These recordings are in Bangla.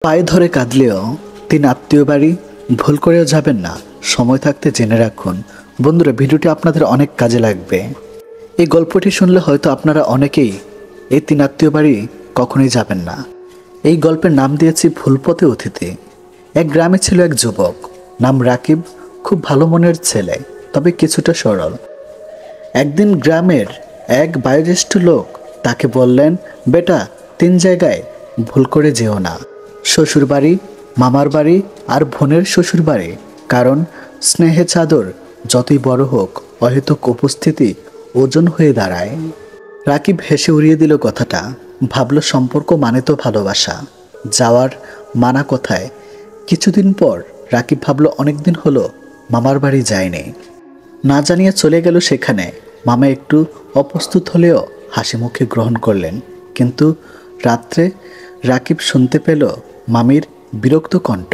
পায়ে ধরে কাঁদলেও 3 আত্মীয় বাড়ি ভুল করেও যাবেন না। সময় থাকতে জেনে রাখুন। বন্ধুরা, ভিডিওটি আপনাদের অনেক কাজে লাগবে। এই গল্পটি শুনলে হয়তো আপনারা অনেকেই এই 3 আত্মীয় বাড়ি কখনোই যাবেন না। এই গল্পের নাম দিয়েছি ভুল পথে অতিথি। এক গ্রামে ছিল এক যুবক, নাম রাকিব। খুব ভালো মনের ছেলে, তবে কিছুটা সরল। একদিন গ্রামের এক বয়োজ্যেষ্ঠ লোক তাকে বললেন, বেটা, 3 জায়গায় ভুল করে যেও না। শ্বশুর বাড়ি, মামার বাড়ি আর বোনের শ্বশুর বাড়ি। কারণ স্নেহে চাদর যতই বড় হোক, অহেতুক উপস্থিতি ওজন হয়ে দাঁড়ায়। রাকিব হেসে উড়িয়ে দিল কথাটা। ভাবল সম্পর্ক মানে তো ভালোবাসা, যাওয়ার মানা কোথায়। কিছুদিন পর রাকিব ভাবল অনেকদিন হলো মামার বাড়ি যায়নি। না জানিয়ে চলে গেল সেখানে। মামা একটু অপ্রস্তুত হলেও হাসি মুখে গ্রহণ করলেন। কিন্তু রাত্রে রাকিব শুনতে পেল মামির বিরক্ত কণ্ঠ।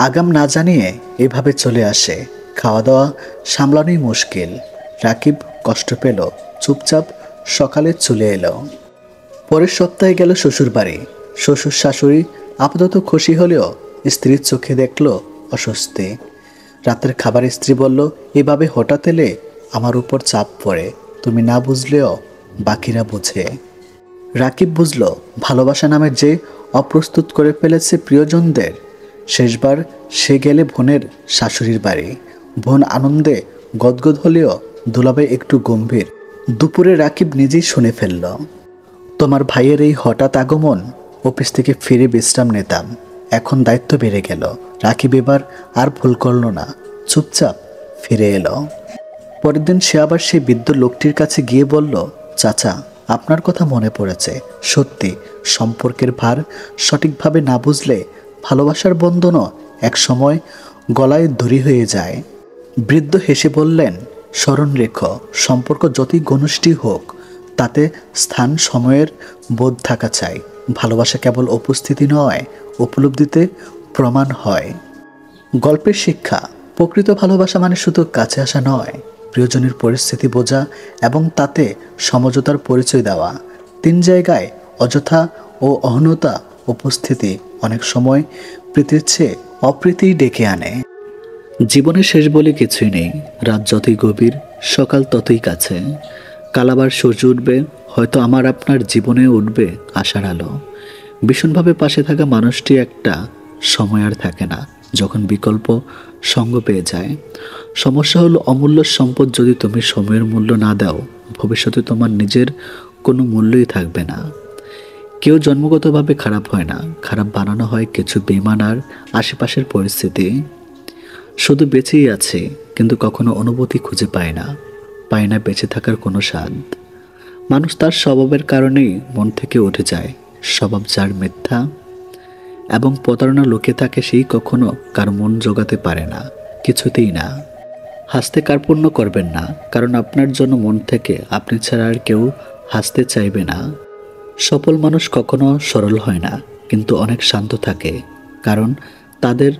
আগাম না জানিয়ে এভাবে চলে আসে, খাওয়া দাওয়া সামলানোই মুশকিল। রাকিব কষ্ট পেল, চুপচাপ সকালে চলে এলো। পরের সপ্তাহে গেল শ্বশুর বাড়ি। শ্বশুর শাশুড়ি আপাতত খুশি হলেও স্ত্রীর চোখে দেখল অস্বস্তি। রাতের খাবার স্ত্রী বলল, এভাবে হঠাৎ এলে আমার উপর চাপ পড়ে। তুমি না বুঝলেও বাকিরা বোঝে। রাকিব বুঝল ভালোবাসা নামের যে অপ্রস্তুত করে ফেলেছে প্রিয়জনদের। শেষবার সে গেলে বোনের শাশুড়ির বাড়ি। বোন আনন্দে গদগদ হলেও দুলাভাই একটু গম্ভীর। দুপুরে রাকিব নিজেই শুনে ফেলল, তোমার ভাইয়ের এই হঠাৎ আগমন। অফিস থেকে ফিরে বিশ্রাম নিতাম, এখন দায়িত্ব বেড়ে গেল। রাকিব এবার আর ভুল করল না, চুপচাপ ফিরে এলো। পরের দিন সে আবার সেই বৃদ্ধ লোকটির কাছে গিয়ে বলল, চাচা, আপনার কথা মনে পড়েছে। সত্যি, সম্পর্কের ভার সঠিকভাবে না বুঝলে ভালোবাসার বন্ধনও একসময় গলায় দড়ি হয়ে যায়। বৃদ্ধ হেসে বললেন, স্মরণ রেখো, সম্পর্ক যতই ঘনিষ্ঠ হোক, তাতে স্থান সময়ের বোধ থাকা চাই। ভালোবাসা কেবল উপস্থিতি নয়, উপলব্ধিতে প্রমাণ হয়। গল্পের শিক্ষা, প্রকৃত ভালোবাসা মানে শুধু কাছে আসা নয়, প্রিয়জনের পরিস্থিতি বোঝা এবং তাতে সমঝোতার পরিচয় দেওয়া। 3 জায়গায় অযথা ও অহনতা উপস্থিতি অনেক সময় প্রীতির চেয়ে অপ্রীতিই ডেকে আনে। জীবনের শেষ বলে কিছুই নেই। রাত যতই গভীর, সকাল ততই কাছে। কাল আবার সূর্য উঠবে, হয়তো আমার আপনার জীবনে উঠবে আশার আলো। ভীষণভাবে পাশে থাকা মানুষটি একটা সময় আর থাকে না, যখন বিকল্প সঙ্গ পেয়ে যায়। সমস্যা হলো, অমূল্য সম্পদ যদি তুমি সময়ের মূল্য না দাও, ভবিষ্যতে তোমার নিজের কোনো মূল্যই থাকবে না। কেউ জন্মগতভাবে খারাপ হয় না, খারাপ বানানো হয় কিছু বেইমান আর আশেপাশের পরিস্থিতি। শুধু বেঁচেই আছে, কিন্তু কখনো অনুভূতি খুঁজে পায় না, পায় না বেঁচে থাকার কোনো স্বাদ। মানুষ তার স্বভাবের কারণেই মন থেকে উঠে যায়। স্বভাব যার মিথ্যা এবং প্রতারণা লুকে থাকে, সেই কখনো কার মন জোগাতে পারে না, কিছুতেই না। হাসতে কার্পণ্য করবেন না, কারণ আপনার জন্য মন থেকে আপনি ছাড়া আর কেউ হাসতে চাইবে না। সফল মানুষ কখনো সরল হয় না, কিন্তু অনেক শান্ত থাকে, কারণ তাদের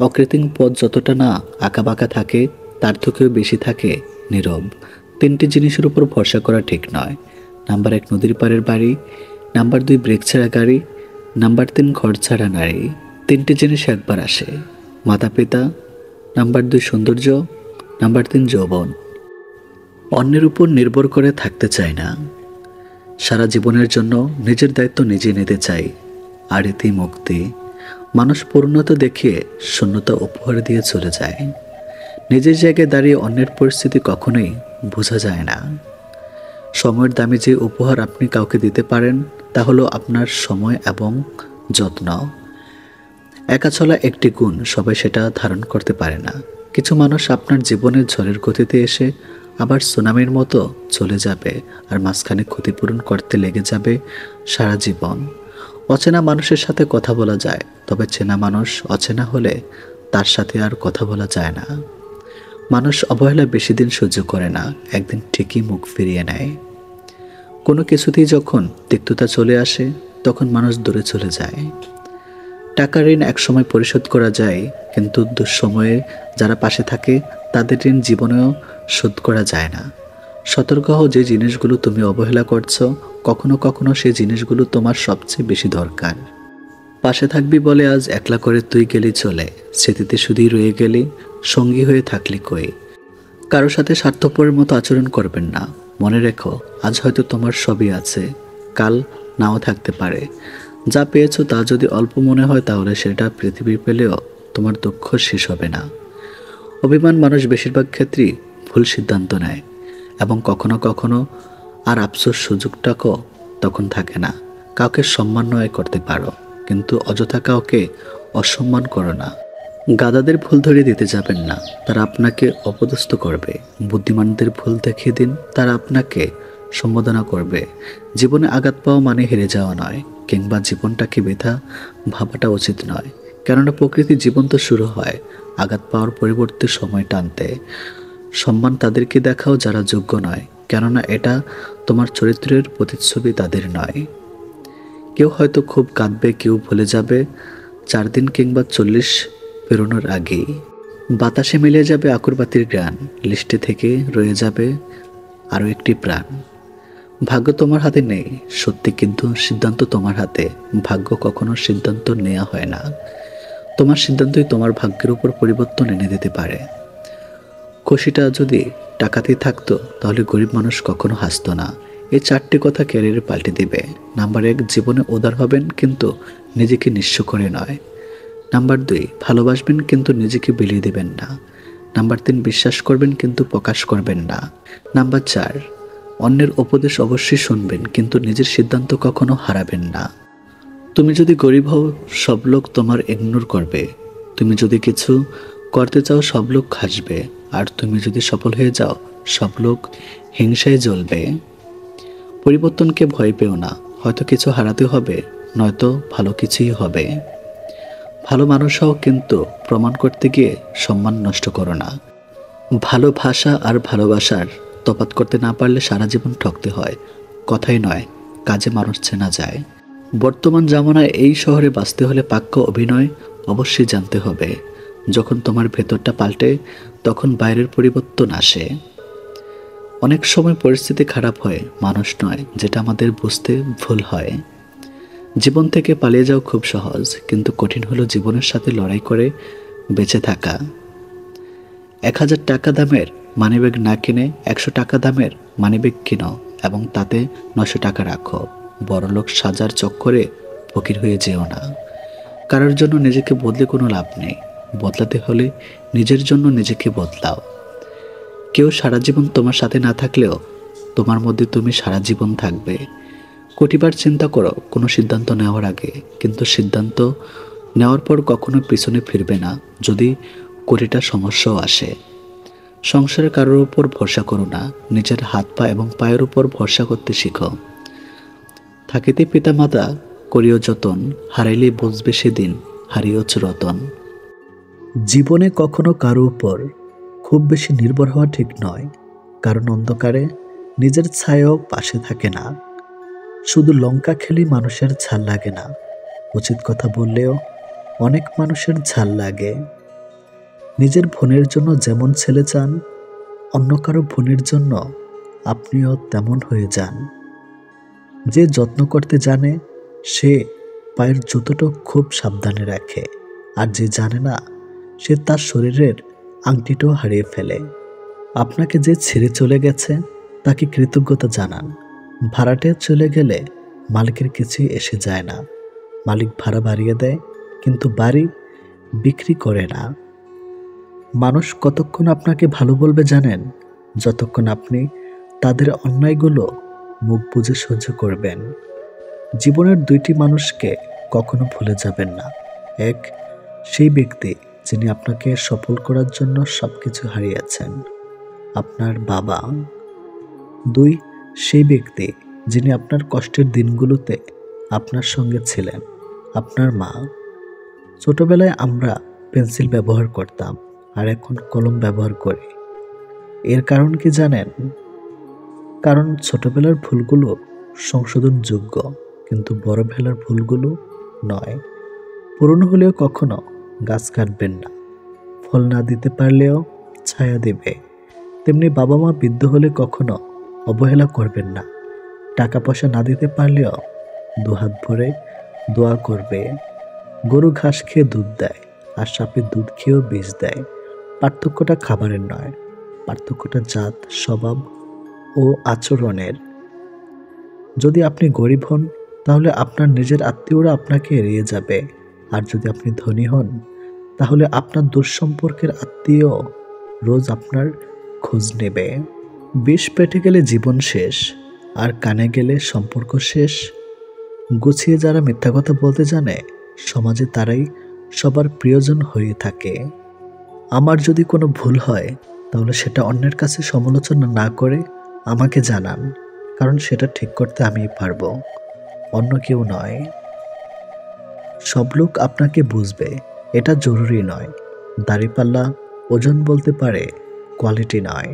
অকৃত্রিম পথ যতটা না আঁকাবাঁকা থাকে, তার থেকেও বেশি থাকে নীরব। 3টি জিনিসের উপর ভরসা করা ঠিক নয়। নাম্বার 1, নদীর পাড়ের বাড়ি। নাম্বার 2, ব্রেক ছাড়া গাড়ি। নাম্বার 3, ঘর ছাড়া নারী। 3টি জিনিস একবার আসে, মাতা পিতা। নাম্বার 2, সৌন্দর্য। নাম্বার 3, যৌবন। অন্যের উপর নির্ভর করে থাকতে চাই না, সারা জীবনের জন্য নিজের দায়িত্ব নিজে নিতে চাই, আর এতেই মুক্তি। মানুষ পূর্ণতা দেখিয়ে শূন্যতা উপহার দিয়ে চলে যায়। নিজের জায়গায় দাঁড়িয়ে অন্যের পরিস্থিতি কখনোই বোঝা যায় না। সময়ের দামে যে উপহার আপনি কাউকে দিতে পারেন, তা হলো আপনার সময় এবং যত্ন। একা চলা একটি গুণ, সবাই সেটা ধারণ করতে পারে না। কিছু মানুষ আপনার জীবনের ঝড়ের গতিতে এসে আবার সুনামির মতো চলে যাবে, আর মাঝখানে ক্ষতিপূরণ করতে লেগে যাবে সারা জীবন। অচেনা মানুষের সাথে কথা বলা যায়, তবে চেনা মানুষ অচেনা হলে তার সাথে আর কথা বলা যায় না। মানুষ অবহেলা বেশি দিন সহ্য করে না, একদিন ঠিকই মুখ ফিরিয়ে নেয়। কোনো কিছুতেই যখন তিক্ততা চলে আসে, তখন মানুষ দূরে চলে যায়। টাকা ঋণ একসময় পরিশোধ করা যায়, কিন্তু দুঃসময়ে যারা পাশে থাকে তাদের ঋণ জীবনেও শোধ করা যায় না। সতর্ক হও, যে জিনিসগুলো তুমি অবহেলা করছো, কখনো কখনো সেই জিনিসগুলো তোমার সবচেয়ে বেশি দরকার। পাশে থাকবি বলে আজ একলা করে তুই গেলি চলে, স্মৃতিতে শুধুই রয়ে গেলি, সঙ্গী হয়ে থাকলি কই। কারো সাথে স্বার্থপরের মতো আচরণ করবেন না। মনে রেখো, আজ হয়তো তোমার সবই আছে, কাল নাও থাকতে পারে। যা পেয়েছো তা যদি অল্প মনে হয় তাহলে সেটা পৃথিবী পেলেও তোমার দুঃখ শেষ হবে না। অভিমান মানুষ বেশিরভাগ ক্ষেত্রেই ভুল সিদ্ধান্ত নেয় এবং কখনো কখনো আর আফসোস সুযোগটাও তখন থাকে না। কাউকে সম্মান নয় করতে পারো, কিন্তু অযথা কাউকে অসম্মান করো না। গাধাদের ভুল ধরিয়ে দিতে যাবেন না, তারা আপনাকে অপদস্থ করবে। বুদ্ধিমানদের ভুল দেখিয়ে দিন, তারা আপনাকে সম্বোধনা করবে। জীবনে আঘাত পাওয়া মানে হেরে যাওয়া নয়, কিংবা জীবনটাকে বৃথা ভাবাটা উচিত নয়। কেননা প্রকৃতি জীবন তো শুরু হয় আঘাত পাওয়ার পরিবর্তে সময় টানতে। সম্মান তাদেরকে দেখাও যারা যোগ্য নয়, কেননা এটা তোমার চরিত্রের প্রতিচ্ছবি, তাদের নয়। কেউ হয়তো খুব কাঁদবে, কেউ ভুলে যাবে 4 দিন কিংবা 40 পেরোনোর আগেই। বাতাসে মিলে যাবে আকুরবাতির গান, লিস্টে থেকে রয়ে যাবে আরও একটি প্রাণ। ভাগ্য তোমার হাতে নেই সত্যি, কিন্তু সিদ্ধান্ত তোমার হাতে। ভাগ্য কখনো সিদ্ধান্ত নেওয়া হয় না, তোমার সিদ্ধান্তই তোমার ভাগ্যের উপর পরিবর্তন এনে দিতে পারে। খুশিটা যদি টাকাতেই থাকতো তাহলে গরিব মানুষ কখনো হাসতো না। এই 4টি কথা ক্যারিয়ারে পাল্টে দিবে। নাম্বার 1, জীবনে উদার হবেন কিন্তু নিজেকে নিঃস্ব করে নয়। নাম্বার 2, ভালোবাসবেন কিন্তু নিজেকে বিলিয়ে দেবেন না। নাম্বার 3, বিশ্বাস করবেন কিন্তু প্রকাশ করবেন না। নাম্বার 4, অন্যের উপদেশ অবশ্যই শুনবেন কিন্তু নিজের সিদ্ধান্ত কখনো হারাবেন না। তুমি যদি গরিব হও সব লোক তোমার ইগনোর করবে, তুমি যদি কিছু করতে চাও সব লোক হাসবে, আর তুমি যদি সফল হয়ে যাও সব লোক হিংসায় জ্বলবে। পরিবর্তনকে ভয় পেও না, হয়তো কিছু হারাতে হবে, নয়তো ভালো কিছুই হবে। ভালো মানুষ হও কিন্তু প্রমাণ করতে গিয়ে সম্মান নষ্ট করো না। ভালোবাসা আর ভালোবাসার তফাৎ করতে না পারলে সারা জীবন ঠকতে হয়। কথাই নয়, কাজে মানুষ চেনা যায়। বর্তমান জামানায় এই শহরে বাঁচতে হলে পাক্য অভিনয় অবশ্যই জানতে হবে। যখন তোমার ভেতরটা পাল্টে তখন বাইরের পরিবর্তন আসে। অনেক সময় পরিস্থিতি খারাপ হয়, মানুষ নয়, যেটা আমাদের বুঝতে ভুল হয়। জীবন থেকে পালিয়ে যাওয়া খুব সহজ, কিন্তু কঠিন হলো জীবনের সাথে লড়াই করে বেঁচে থাকা। 1000 টাকা দামের মানিব্যাগ না কিনে 100 টাকা দামের মানিব্যাগ কিনো এবং তাতে 900 টাকা রাখো। বড়লোক সাজার চক্করে ফকির হয়ে যেও না। কারোর জন্য নিজেকে বদলে কোনো লাভ নেই, বদলাতে হলে নিজের জন্য নিজেকে বদলাও। কেউ সারা জীবন তোমার সাথে না থাকলেও তোমার মধ্যে তুমি সারা জীবন থাকবে। কোটিবার চিন্তা করো কোনো সিদ্ধান্ত নেওয়ার আগে, কিন্তু সিদ্ধান্ত নেওয়ার পর কখনো পিছনে ফিরবে না যদি কোটিটা সমস্যাও আসে। সংসারে কারোর উপর ভরসা করো না, নিজের হাত পা এবং পায়ের উপর ভরসা করতে শিখো। থাকিতে পিতামাতা করিও যতন, হারাইলে বুঝবে সেদিন হারিয়েছ রতন। জীবনে কখনো কারো উপর খুব বেশি নির্ভর হওয়া ঠিক নয়, কারণ অন্ধকারে নিজের ছায়াও পাশে থাকে না। শুধু লঙ্কা খেলেই মানুষের ঝাল লাগে না, উচিত কথা বললেও অনেক মানুষের ঝাল লাগে। নিজের বোনের জন্য যেমন ছেলে চান, অন্য কারো বোনের জন্য আপনিও তেমন হয়ে যান। যে যত্ন করতে জানে সে পায়ের জুতোটা খুব সাবধানে রাখে, আর যে জানে না সে তার শরীরের আংটিটাও হারিয়ে ফেলে। আপনাকে যে ছেড়ে চলে গেছে তাকে কৃতজ্ঞতা জানান। ভাড়াটে চলে গেলে মালিকের কিছুই এসে যায় না। মালিক ভাড়া বাড়িয়ে দেয় কিন্তু বাড়ি বিক্রি করে না। মানুষ কতক্ষণ আপনাকে ভালো বলবে জানেন? যতক্ষণ আপনি তাদের অন্যায়গুলো মুখ বুজে সহ্য করবেন। জীবনের 2টি মানুষকে কখনো ভুলে যাবেন না। 1, সেই ব্যক্তি যিনি আপনাকে সফল করার জন্য সবকিছু হারিয়েছেন, আপনার বাবা। 2, সেই ব্যক্তি যিনি আপনার কষ্টের দিনগুলোতে আপনার সঙ্গে ছিলেন, আপনার মা। ছোটবেলায় আমরা পেন্সিল ব্যবহার করতাম আর এখন কলম ব্যবহার করি। এর কারণ কি জানেন? কারণ ছোটবেলার ভুলগুলো সংশোধনযোগ্য, কিন্তু বড়বেলার ভুলগুলো নয়। পুরনো হলেও কখনো গাছ কাটবেন না, ফল না দিতে পারলেও ছায়া দেবে। তেমনি বাবা মা বৃদ্ধ হলে কখনো অবহেলা করবেন না, টাকা পয়সা না দিতে পারলেও দুহাত ভরে দোয়া করবে। গরু ঘাস খেয়ে দুধ দেয়, আর সাপে দুধ খেয়েও বিষ দেয়। পার্থক্যটা খাবারের নয়, পার্থক্যটা জাত, স্বভাব ও আচরণের। যদি আপনি গরিব হন, তাহলে আপনার নিজের আত্মীয়রা আপনাকে এড়িয়ে যাবে। আর যদি আপনি ধনী হন, তাহলে আপনার দুঃসম্পর্কের আত্মীয় রোজ আপনার খোঁজ নেবে। বিষ পেটে গেলে জীবন শেষ, আর কানে গেলে সম্পর্ক শেষ। গুছিয়ে যারা মিথ্যা কথা বলতে জানে, সমাজে তারাই সবার প্রিয়জন হয়ে থাকে। আমার যদি কোনো ভুল হয়, তাহলে সেটা অন্যের কাছে সমালোচনা না করে আমাকে জানান, কারণ সেটা ঠিক করতে আমিই পারবো, অন্য কেউ নয়। সব লোক আপনাকে বুঝবে এটা জরুরি নয়। দাড়িপাল্লা ওজন বলতে পারে, কোয়ালিটি নয়।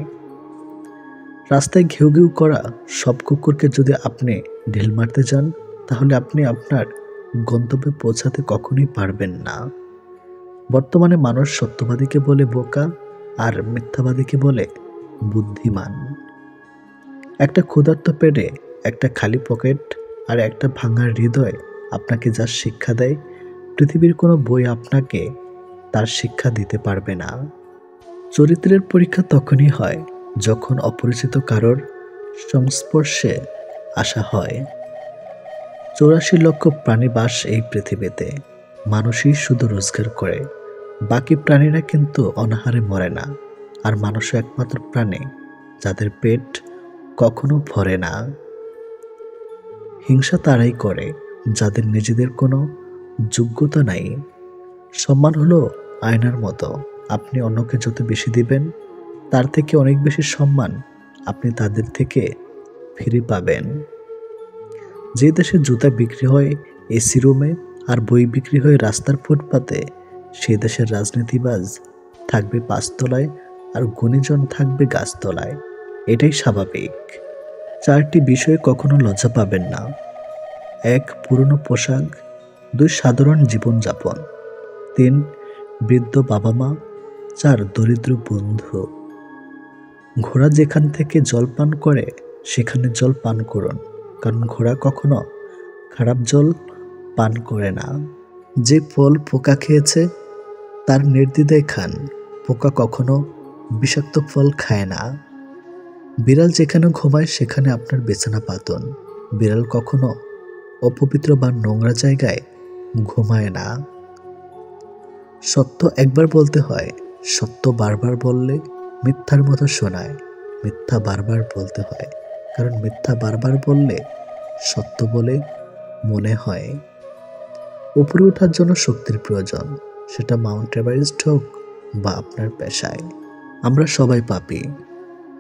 রাস্তায় ঘেউ ঘেউ করা সব কুকুরকে যদি আপনি ঢিল মারতে যান, তাহলে আপনি আপনার গন্তব্যে পৌঁছাতে কখনোই পারবেন না। বর্তমানে মানুষ সত্যবাদীকে বলে বোকা, আর মিথ্যাবাদীকে বলে বুদ্ধিমান। একটা ক্ষুধার্ত পেটে একটা খালি পকেট আর একটা ভাঙা হৃদয় আপনাকে যা শিক্ষা দেয়, পৃথিবীর কোনো বই আপনাকে তার শিক্ষা দিতে পারবে না। চরিত্রের পরীক্ষা তখনই হয় যখন অপরিচিত কারোর সংস্পর্শে আসা হয়। 84 লক্ষ প্রাণী বাস এই পৃথিবীতে। মানুষই শুধু রোজগার করে, বাকি প্রাণীরা কিন্তু অনাহারে মরে না। আর মানুষও একমাত্র প্রাণী যাদের পেট কখনো ভরে না। হিংসা তারাই করে যাদের নিজেদের কোনো যোগ্যতা নাই। সম্মান হলো আয়নার মতো, আপনি অন্যকে যত বেশি দিবেন, তার থেকে অনেক বেশি সম্মান আপনি তাদের থেকে ফিরে পাবেন। যে দেশে জুতা বিক্রি হয় এসি রুমে আর বই বিক্রি হয় রাস্তার ফুটপাতে, সেই দেশের রাজনীতিবাজ থাকবে পাঁচতলায় আর গুণীজন থাকবে গাছতলায়। এটাই স্বাভাবিক। 4টি বিষয়ে কখনো লজ্জা পাবেন না। 1. পুরনো পোশাক। 2. সাধারণ জীবনযাপন। 3. বৃদ্ধ বাবা মা। 4. দরিদ্র বন্ধু। ঘোড়া যেখান থেকে জল পান করে সেখানে জল পান করুন, কারণ ঘোড়া কখনো খারাপ জল পান করে না। যে ফল পোকা খেয়েছে তার নির্দ্বিধায় খান, পোকা কখনো বিষাক্ত ফল খায় না। বিড়াল যেখানে ঘুমায় সেখানে আপনার বিছানা পাতুন, বিড়াল কখনো অপবিত্র বা নোংরা জায়গায় ঘুমায় না। সত্য একবার বলতে হয়, সত্য বারবার বললে মিথ্যার মতো শোনায়। মিথ্যা বারবার বলতে হয়, কারণ মিথ্যা বারবার বললে সত্য বলে মনে হয়। উপরে ওঠার জন্য শক্তির প্রয়োজন, সেটা মাউন্ট এভারেস্ট হোক বা আপনার পেশায়। আমরা সবাই পাপী।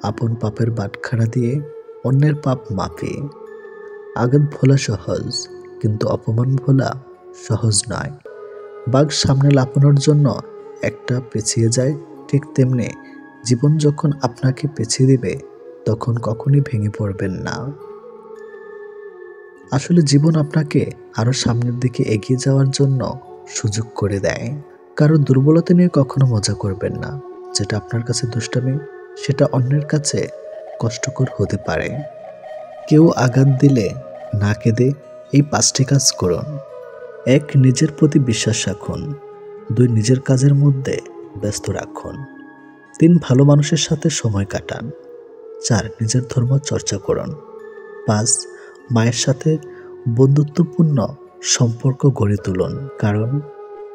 আপন পাপের বাটখারা দিয়ে অন্যের পাপ মাপি। আঘাত ভোলা সহজ, কিন্তু অপমান ভোলা সহজ নয়। বাঘ সামনে লাফানোর জন্য একটা পেছিয়ে যায়, ঠিক তেমনি জীবন যখন আপনাকে পেছিয়ে দিবে, তখন কখনই ভেঙে পড়বেন না। আসলে জীবন আপনাকে আরো সামনের দিকে এগিয়ে যাওয়ার জন্য সুযোগ করে দেয়। কারো দুর্বলতা নিয়ে কখনো মজা করবেন না। যেটা আপনার কাছে দুষ্টামি, সেটা অন্যের কাছে কষ্টকর হতে পারে। কেউ আঘাত দিলে না কেঁদে এই 5টি কাজ করুন। 1. নিজের প্রতি বিশ্বাস রাখুন। 2. নিজের কাজের মধ্যে ব্যস্ত রাখুন। 3. ভালো মানুষের সাথে সময় কাটান। 4. নিজের ধর্ম চর্চা করুন। 5. মায়ের সাথে বন্ধুত্বপূর্ণ সম্পর্ক গড়ে তুলুন, কারণ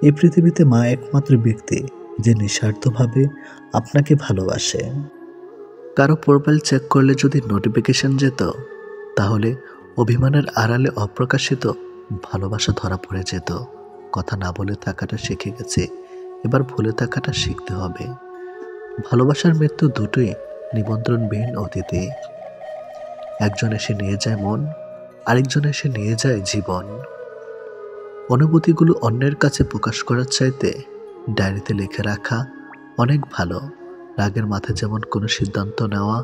এই পৃথিবীতে মা একমাত্র ব্যক্তি যে নিঃস্বার্থভাবে আপনাকে ভালোবাসে। কারো প্রোফাইল চেক করলে যদি নোটিফিকেশন যেত, তাহলে অভিমানের আড়ালে অপ্রকাশিত ভালোবাসা ধরা পড়ে যেত। কথা না বলে থাকাটা শিখে গেছে, এবার ভুলে থাকাটা শিখতে হবে। ভালোবাসার মৃত্যু দুটোই নিমন্ত্রণবিহীন অতিথি। একজন এসে নিয়ে যায় মন, আরেকজন এসে নিয়ে যায় জীবন। অনুভূতিগুলো অন্যের কাছে প্রকাশ করার চাইতে ডায়েরিতে লিখে রাখা অনেক ভালো। রাগের মাথায় যেমন কোনো সিদ্ধান্ত নেওয়া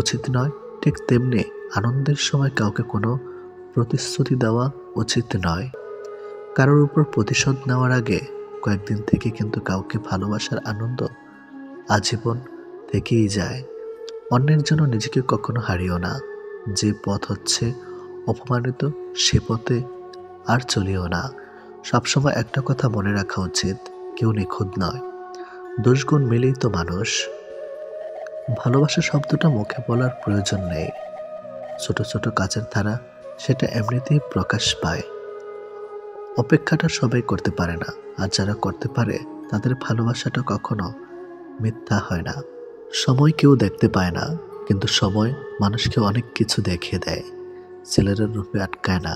উচিত নয়, ঠিক তেমনি আনন্দের সময় কাউকে কোনো প্রতিশ্রুতি দেওয়া উচিত নয়। কারোর উপর প্রতিশোধ নেওয়ার আগে কয়েকদিন থেকে কিন্তু কাউকে ভালোবাসার আনন্দ আজীবন থেকেই যায়। অন্যের জন্য নিজেকে কখনো হারিও না। যে পথ হচ্ছে অপমানিত, সে পথে আর চলিও না। সবসময় একটা কথা মনে রাখা উচিত, কেউ নিখুঁত নয়, দোষগুণ মিলেই তো মানুষ। ভালোবাসা শব্দটা মুখে বলার প্রয়োজন নেই। ছোট ছোট কাজের ধারা সেটা এমনিতেই প্রকাশ পায়। অপেক্ষাটা সবাই করতে পারে না, আর যারা করতে পারে তাদের ভালোবাসাটা কখনো মিথ্যা হয় না। সময় কেউ দেখতে পায় না, কিন্তু সময় মানুষকে অনেক কিছু দেখিয়ে দেয়। ছেলেরা রূপে আটকায় না,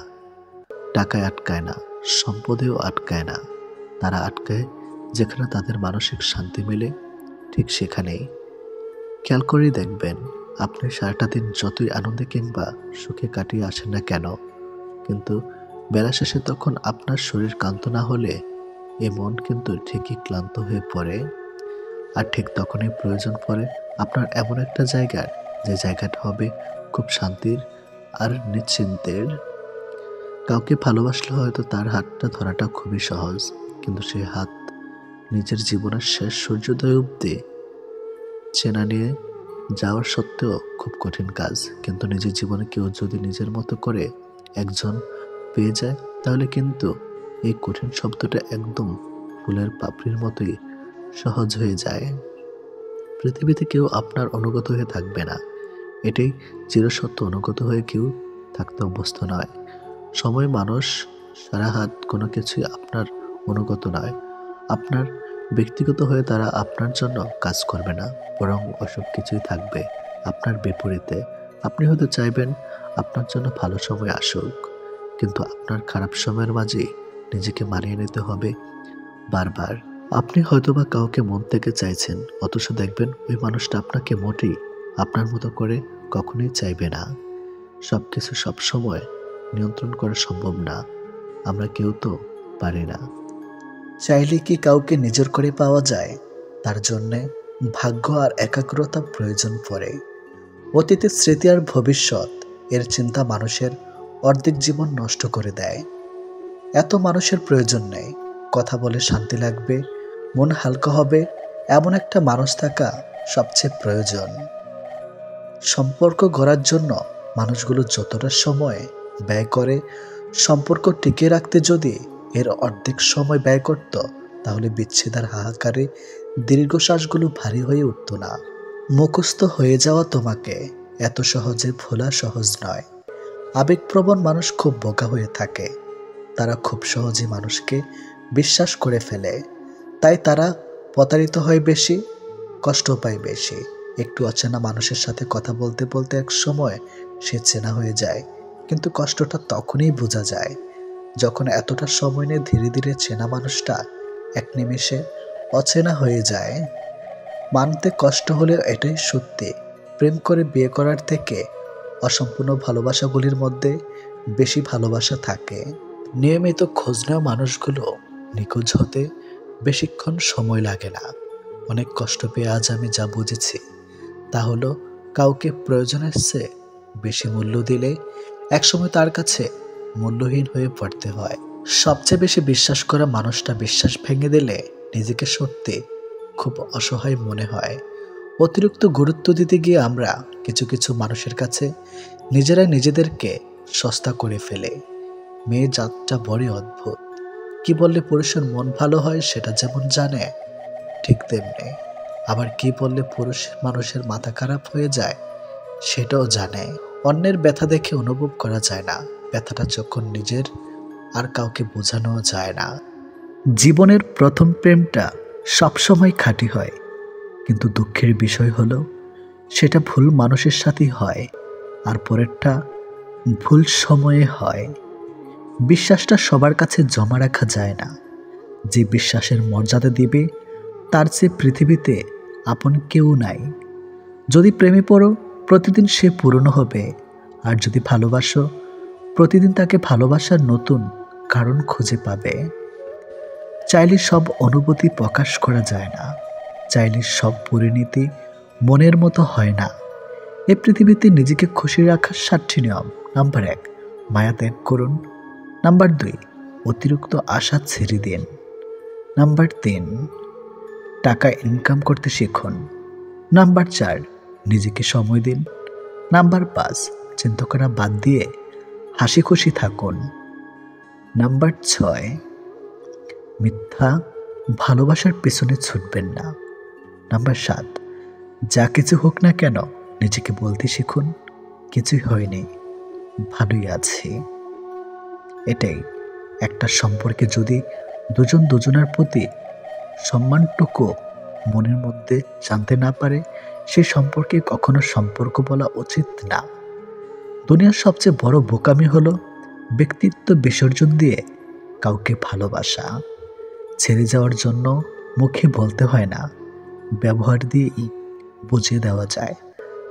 টাকায় আটকায় না, সম্পদেও আটকায় না। তারা আটকায় যেখানে তাদের মানসিক শান্তি মেলে, ঠিক সেখানেই। খেয়াল করেই দেখবেন, আপনি সারাটা দিন যতই আনন্দে কিংবা সুখে কাটিয়ে আসেন না কেন, কিন্তু বেলা শেষে তখন আপনার শরীর ক্লান্ত না হলে এ মন কিন্তু ঠিকই ক্লান্ত হয়ে পড়ে। আর ঠিক তখনই প্রয়োজন পড়ে আপনার এমন একটা জায়গার, যে জায়গাটা হবে খুব শান্তির আর নিশ্চিন্তের। কাউকে ভালোবাসলে হয়তো তার হাতটা ধরাটা খুবই সহজ, কিন্তু সেই হাত নিজের জীবনের শেষ সূর্যোদয় অবধি চেনা নিয়ে যাওয়ার সত্ত্বেও খুব কঠিন কাজ। কিন্তু নিজের জীবনে কেউ যদি নিজের মতো করে একজন পেয়ে যায়, তাহলে কিন্তু এই কঠিন শব্দটা একদম ফুলের পাপড়ির মতোই সহজ হয়ে যায়। পৃথিবীতে কেউ আপনার অনুগত হয়ে থাকবে না, এটাই চিরসত্য। অনুগত হয়ে কেউ থাকতে অভ্যস্ত নয়। সময়, মানুষ, সারা হাত কোনো কিছুই আপনার অনুগত নয়। আপনার ব্যক্তিগত হয়ে তারা আপনার জন্য কাজ করবে না, বরং ওসব কিছুই থাকবে আপনার বিপরীতে। আপনি হয়তো চাইবেন আপনার জন্য ভালো সময় আসুক, কিন্তু আপনার খারাপ সময়ের মাঝে নিজেকে মানিয়ে নিতে হবে বারবার। আপনি হয়তোবা কাউকে মন থেকে চাইছেন, অথচ দেখবেন ওই মানুষটা আপনাকে মোটেই আপনার মতো করে কখনোই চাইবে না। সবকিছু সবসময় নিয়ন্ত্রণ করা সম্ভব না, আমরা কেউ তো পারি না। চাইলে কি কাউকে নিজের করে পাওয়া যায়? তার জন্যে ভাগ্য আর একাগ্রতা প্রয়োজন পড়ে। অতীতের স্মৃতি আর ভবিষ্যৎ এর চিন্তা মানুষের অর্ধেক জীবন নষ্ট করে দেয়। এত মানুষের প্রয়োজন নেই। কথা বলে শান্তি লাগবে, মন হালকা হবে, এমন একটা মানুষ থাকা সবচেয়ে প্রয়োজন। সম্পর্ক গড়ার জন্য মানুষগুলো যতটা সময় ব্যয় করে, সম্পর্ক টিকিয়ে রাখতে যদি এর অর্ধেক সময় ব্যয় করত, তাহলে বিচ্ছেদের হাহাকারে দীর্ঘশ্বাসগুলো ভারী হয়ে উঠত না। মুখস্থ হয়ে যাওয়া তোমাকে এত সহজে ভোলা সহজ নয়। আবেগপ্রবণ মানুষ খুব বোকা হয়ে থাকে। তারা খুব সহজে মানুষকে বিশ্বাস করে ফেলে, তাই তারা প্রতারিত হয় বেশি, কষ্ট পায় বেশি। একটু অচেনা মানুষের সাথে কথা বলতে বলতে এক সময় সে চেনা হয়ে যায়, কিন্তু কষ্টটা তখনই বোঝা যায় যখন এতটা সময় নিয়ে ধীরে ধীরে চেনা মানুষটা এক নিমেষে অচেনা হয়ে যায়। মানতে কষ্ট হলেও এটাই সত্যি, প্রেম করে বিয়ে করার থেকে অসম্পূর্ণ ভালোবাসাগুলির মধ্যে বেশি ভালোবাসা থাকে। নিয়মিত খোঁজ নেওয়া মানুষগুলো নিখোঁজ হতে বেশিক্ষণ সময় লাগে না। অনেক কষ্ট পেয়ে আজ আমি যা বুঝেছি তা হলো, কাউকে প্রয়োজনের চেয়ে বেশি মূল্য দিলে একসময় তার কাছে মূল্যহীন হয়ে পড়তে হয়। সবচেয়ে বেশি বিশ্বাস করা মানুষটা বিশ্বাস ভেঙে দিলে নিজেকে সত্যি খুব অসহায় মনে হয়। অতিরিক্ত গুরুত্ব দিতে গিয়ে আমরা কিছু কিছু মানুষের কাছে নিজেরাই নিজেদেরকে সস্তা করে ফেলে। মেয়ে জাতটা বড়ই অদ্ভুত। কি বললে পুরুষের মন ভালো হয় সেটা যেমন জানে, ঠিক তেমনি আবার কি বললে পুরুষ মানুষের মাথা খারাপ হয়ে যায় সেটাও জানে। অন্যের ব্যথা দেখে অনুভব করা যায় না, ব্যথাটা যখন নিজের আর কাউকে বোঝানো যায় না। জীবনের প্রথম প্রেমটা সবসময় খাঁটি হয়, কিন্তু দুঃখের বিষয় হলো সেটা ভুল মানুষের সাথেই হয়, আর পরেরটা ভুল সময়ে হয়। বিশ্বাসটা সবার কাছে জমা রাখা যায় না। যে বিশ্বাসের মর্যাদা দিবে তার চেয়ে পৃথিবীতে আপন কেউ নাই। যদি প্রেমে পড়ো, প্রতিদিন সে পুরনো হবে, আর যদি ভালোবাসো, প্রতিদিন তাকে ভালোবাসার নতুন কারণ খুঁজে পাবে। চাইলে সব অনুভূতি প্রকাশ করা যায় না, চাইলে সব পরিণতি মনের মতো হয় না। এ পৃথিবীতে নিজেকে খুশি রাখার 7টি নিয়ম। নাম্বার 1, মায়া ত্যাগ করুন। নাম্বার 2, অতিরিক্ত আশা ছেড়ে দিন। নাম্বার 3, টাকা ইনকাম করতে শিখুন। নাম্বার 4, নিজেকে সময় দিন। নাম্বার 5, চিন্তা করা বাদ দিয়ে হাসি খুশি থাকুন। নাম্বার 6, মিথ্যা ভালোবাসার পেছনে ছুটবেন না। নাম্বার 7, যা কিছু হোক না কেন নিজেকে বলতে শিখুন, কিছুই হয়নি, ভালোই আছি। এটাই একটা সম্পর্কে যদি দুজন দুজনের প্রতি সম্মানটুকু মনের মধ্যে জানতে না পারে, সেই সম্পর্কে কখনো সম্পর্ক বলা উচিত না। দুনিয়ার সবচেয়ে বড় বোকামি হলো ব্যক্তিত্ব বিসর্জন দিয়ে কাউকে ভালোবাসা। ছেড়ে যাওয়ার জন্য মুখে বলতে হয় না, ব্যবহার দিয়েই বুঝিয়ে দেওয়া যায়।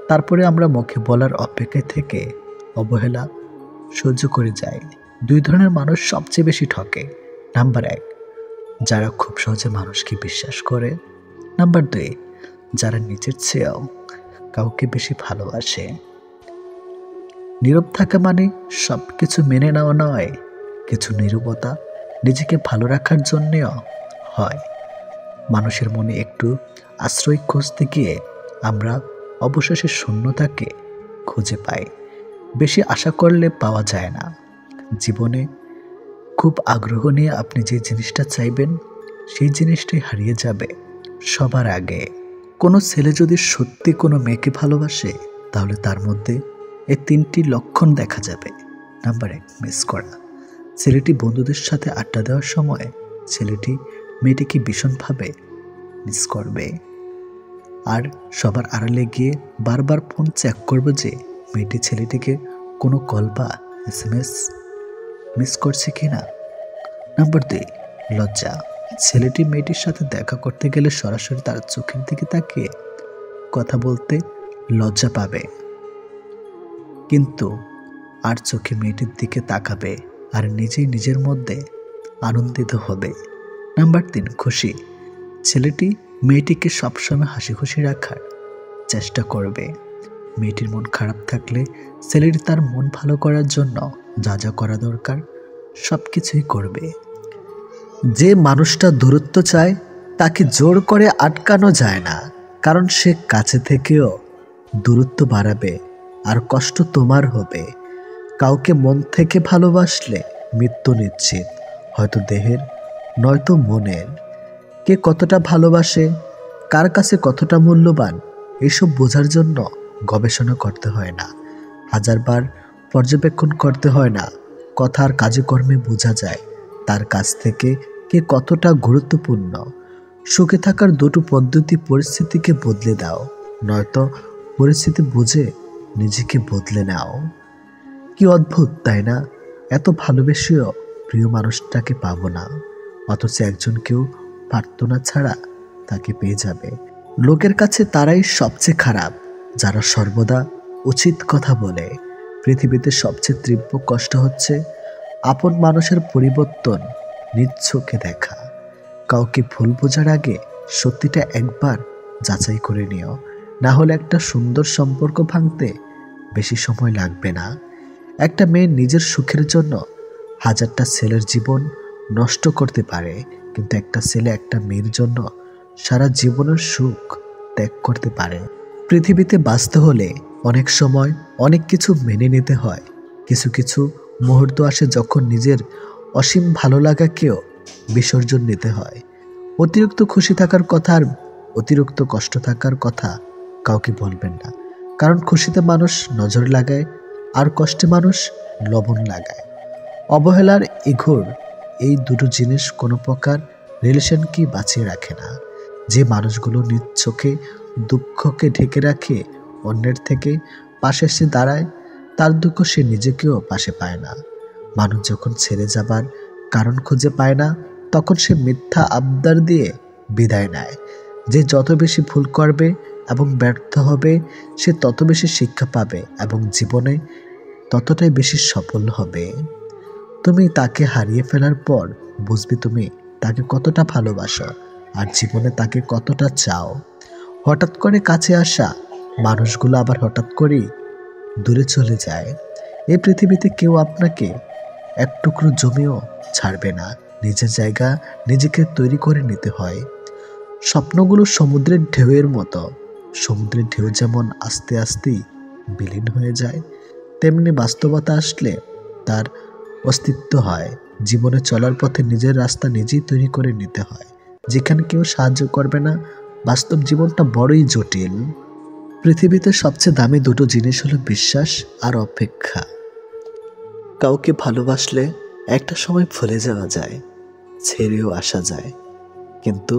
তারপরে আমরা মুখে বলার অপেক্ষায় থেকে অবহেলা সহ্য করে যাই। 2 ধরনের মানুষ সবচেয়ে বেশি ঠকে। নাম্বার 1, যারা খুব সহজে মানুষকে বিশ্বাস করে। নাম্বার 2, যারা নিজের চেয়েও কাউকে বেশি ভালোবাসে। নীরব থাকা মানে সব কিছু মেনে নেওয়া নয়, কিছু নীরবতা নিজেকে ভালো রাখার জন্যেও হয়। মানুষের মনে একটু আশ্রয় খুঁজতে গিয়ে আমরা অবশেষে শূন্যতাকে খুঁজে পাই। বেশি আশা করলে পাওয়া যায় না। জীবনে খুব আগ্রহ নিয়ে আপনি যে জিনিসটা চাইবেন, সেই জিনিসটাই হারিয়ে যাবে সবার আগে। কোনো ছেলে যদি সত্যি কোনো মেয়েকে ভালোবাসে, তাহলে তার মধ্যে এই 3টি লক্ষণ দেখা যাবে। নাম্বার 1, মিস করা। ছেলেটি বন্ধুদের সাথে আড্ডা দেওয়ার সময় ছেলেটি মেয়েটিকে ভীষণভাবে মিস করবে, আর সবার আড়ালে গিয়ে বারবার ফোন চেক করবে যে মেয়েটি ছেলেটিকে কোনো কল বা SMS মিস করছে কিনা। নাম্বার 2, লজ্জা। ছেলেটি মেয়েটির সাথে দেখা করতে গেলে সরাসরি তার চোখের দিকে তাকিয়ে কথা বলতে লজ্জা পাবে, কিন্তু আর চোখে মেয়েটির দিকে তাকাবে আর নিজেই নিজের মধ্যে আনন্দিত হবে। নাম্বার 3, খুশি। ছেলেটি মেয়েটিকে সবসময় হাসি খুশি রাখার চেষ্টা করবে। মেয়েটির মন খারাপ থাকলে ছেলেটি তার মন ভালো করার জন্য যা যা করা দরকার সব কিছুই করবে। যে মানুষটা দূরত্ব চায় তাকে জোর করে আটকানো যায় না, কারণ সে কাছে থেকেও দূরত্ব বাড়াবে আর কষ্ট তোমার হবে। কাউকে মন থেকে ভালোবাসলে মৃত্যু নিশ্চিত, হয়তো দেহের নয়তো মনের। কে কতটা ভালোবাসে, কার কাছে কতটা মূল্যবান, এসব বোঝার জন্য গবেষণা করতে হয় না, হাজারবার পর্যবেক্ষণ করতে হয় না। কথার কাজে কর্মে বোঝা যায় তার কাছ থেকে কে কতটা গুরুত্বপূর্ণ। সুখে থাকার 2টো পদ্ধতি: পরিস্থিতিকে বদলে দাও, নয়তো পরিস্থিতি বুঝে নিজেকে বদলে নাও। কি অদ্ভুত তাই না? এত ভালোবেসেও প্রিয় মানুষটাকে পাবো না, অথচ একজনকেও প্রার্থনা ছাড়া তাকে পেয়ে যাবে। লোকের কাছে তারাই সবচেয়ে খারাপ যারা সর্বদা উচিত কথা বলে। পৃথিবীতে সবচেয়ে তীব্র কষ্ট হচ্ছে আপন মানুষের পরিবর্তন নিজ চোখে দেখা। কাউকে ভুল বোঝার আগে সত্যিটা একবার যাচাই করে নিও, না হলে একটা সুন্দর সম্পর্ক ভাঙতে বেশি সময় লাগবে না। একটা মেয়ে নিজের সুখের জন্য হাজারটা ছেলের জীবন নষ্ট করতে পারে, কিন্তু একটা ছেলে একটা মেয়ের জন্য সারা জীবনের সুখ ত্যাগ করতে পারে। পৃথিবীতে বাঁচতে হলে অনেক সময় অনেক কিছু মেনে নিতে হয়। কিছু কিছু মুহূর্ত আসে যখন নিজের অসীম ভালো লাগাকেও বিসর্জন নিতে হয়। অতিরিক্ত খুশি থাকার কথা আর অতিরিক্ত কষ্ট থাকার কথা কাউকে বলবেন না, কারণ খুশিতে মানুষ নজর লাগায় আর কষ্টে মানুষ লবণ লাগায়। অবহেলার ইগোর এই 2টো জিনিস কোনো প্রকার রিলেশনকে বাঁচিয়ে রাখে না। যে মানুষগুলো নিজ চোখে দুঃখকে ঢেকে রাখে, অন্যের থেকে পাশে এসে দাঁড়ায়, তার দুঃখ সে নিজেকেও পাশে পায় না। মানুষ যখন ছেড়ে যাবার কারণ খুঁজে পায় না, তখন সে মিথ্যা আবদার দিয়ে বিদায় নেয়। যে যত বেশি ভুল করবে এবং ব্যর্থ হবে, সে তত বেশি শিক্ষা পাবে এবং জীবনে ততটাই বেশি সফল হবে। তুমি তাকে হারিয়ে ফেলার পর বুঝবে তুমি তাকে কতটা ভালোবাসো আর জীবনে তাকে কতটা চাও। হঠাৎ করে কাছে আসা মানুষগুলো আবার হঠাৎ করেই দূরে চলে যায়। এই পৃথিবীতে কেউ আপনাকে এক টুকরো জমিও ছাড়বে না। নিজের জায়গা নিজেকে তৈরি করে নিতে হয়। স্বপ্নগুলো সমুদ্রের ঢেউয়ের মতো। সমুদ্রের ঢেউ যেমন আস্তে আস্তেই বিলীন হয়ে যায়, তেমনি বাস্তবতা আসলে তার অস্তিত্ব হয়। জীবনে চলার পথে নিজের রাস্তা নিজেই তৈরি করে নিতে হয়। যেখানে কেউ সাহায্য করবে না, বাস্তব জীবনটা বড়ই জটিল। পৃথিবীতে সবচেয়ে দামি দুটো জিনিস হলো বিশ্বাস আর অপেক্ষা। কাউকে ভালোবাসলে একটা সময় ভুলে যাওয়া যায়, ছেড়েও আসা যায়, কিন্তু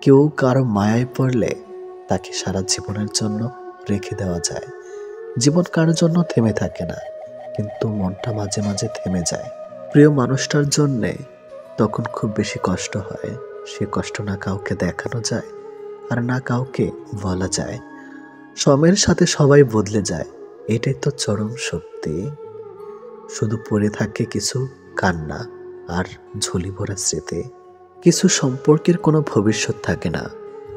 কেউ কারো মায়ায় পড়লে তাকে সারা জীবনের জন্য রেখে দেওয়া যায়। জীবন কারোর জন্য থেমে থাকে না, কিন্তু মনটা মাঝে মাঝে থেমে যায়। প্রিয় মানুষটার জন্যে তখন খুব বেশি কষ্ট হয়। সে কষ্ট না কাউকে দেখানো যায় আর না কাউকে বলা যায়। সময়ের সাথে সবাই বদলে যায়, এটাই তো চরম সত্যি। শুধু পড়ে থাকে কিছু কান্না আর ঝুলি ভরা স্মৃতি। কিছু সম্পর্কের কোনো ভবিষ্যৎ থাকে না,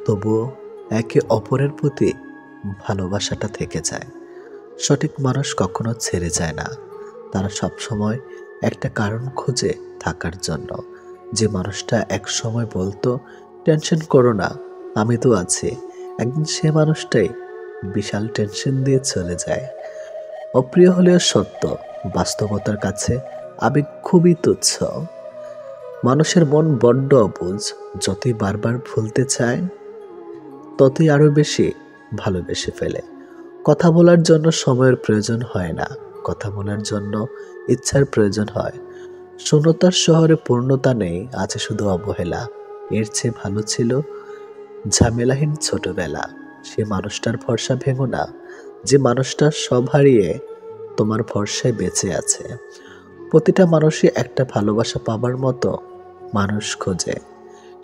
তবুও একে অপরের প্রতি ভালোবাসাটা থেকে যায়। সঠিক মানুষ কখনো ছেড়ে যায় না, তারা সবসময় একটা কারণ খোঁজে থাকার জন্য। যে মানুষটা এক সময় বলতো টেনশন করো না, আমি তো আছি, একদিন সে মানুষটাই বিশাল টেনশন দিয়ে চলে যায়। অপ্রিয় হলেও সত্য, বাস্তবতার কাছে আবেগ খুবই তুচ্ছ। মানুষের মন বড্ড অবুঝ, যতই বারবার ভুলতে চায় ততই আরো বেশি ভালোবেসে ফেলে। কথা বলার জন্য সময়ের প্রয়োজন হয় না, কথা বলার জন্য ইচ্ছার প্রয়োজন হয়। শূন্যতার শহরে পূর্ণতা নেই, আছে শুধু অবহেলা। এর চেয়ে ভালো ছিল ঝামেলাহীন ছোটবেলা। সে মানুষটার ভরসা ভেঙো না, যে মানুষটা সব হারিয়ে তোমার ভরসায় বেঁচে আছে। প্রতিটা মানুষই একটা ভালোবাসা পাবার মতো মানুষ খোঁজে,